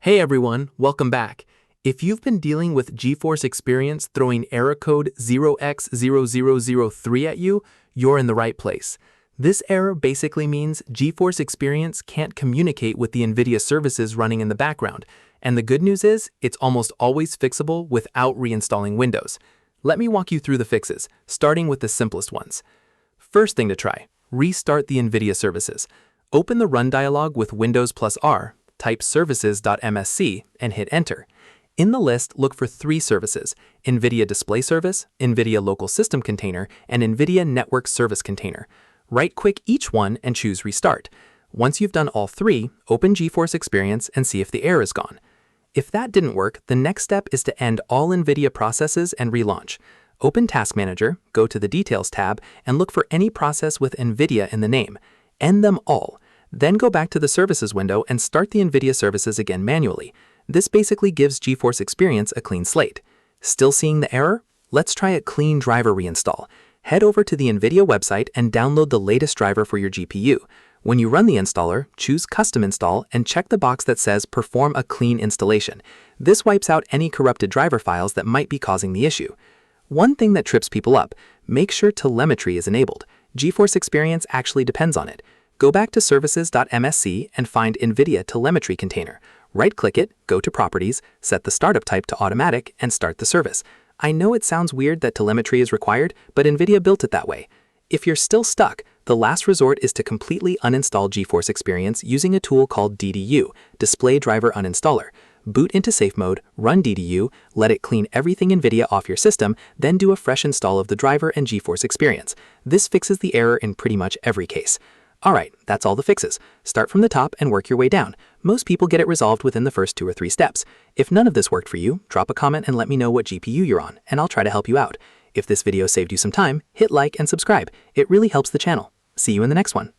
Hey everyone, welcome back. If you've been dealing with GeForce Experience throwing error code 0x0003 at you, you're in the right place. This error basically means GeForce Experience can't communicate with the Nvidia services running in the background, and the good news is it's almost always fixable without reinstalling Windows. Let me walk you through the fixes, starting with the simplest ones. First thing to try, restart the Nvidia services. Open the Run dialog with Windows plus R, type services.msc, and hit Enter. In the list, look for three services: NVIDIA Display Service, NVIDIA Local System Container, and NVIDIA Network Service Container. Right-click each one and choose Restart. Once you've done all three, open GeForce Experience and see if the error is gone. If that didn't work, the next step is to end all NVIDIA processes and relaunch. Open Task Manager, go to the Details tab, and look for any process with NVIDIA in the name. End them all. Then go back to the Services window and start the NVIDIA services again manually. This basically gives GeForce Experience a clean slate. Still seeing the error? Let's try a clean driver reinstall. Head over to the NVIDIA website and download the latest driver for your GPU. When you run the installer, choose Custom Install and check the box that says Perform a clean installation. This wipes out any corrupted driver files that might be causing the issue. One thing that trips people up: make sure telemetry is enabled. GeForce Experience actually depends on it. Go back to services.msc and find NVIDIA Telemetry Container. Right-click it, go to Properties, set the startup type to Automatic, and start the service. I know it sounds weird that telemetry is required, but NVIDIA built it that way. If you're still stuck, the last resort is to completely uninstall GeForce Experience using a tool called DDU, Display Driver Uninstaller. Boot into safe mode, run DDU, let it clean everything NVIDIA off your system, then do a fresh install of the driver and GeForce Experience. This fixes the error in pretty much every case. Alright, that's all the fixes. Start from the top and work your way down. Most people get it resolved within the first 2 or 3 steps. If none of this worked for you, drop a comment and let me know what GPU you're on, and I'll try to help you out. If this video saved you some time, hit like and subscribe. It really helps the channel. See you in the next one.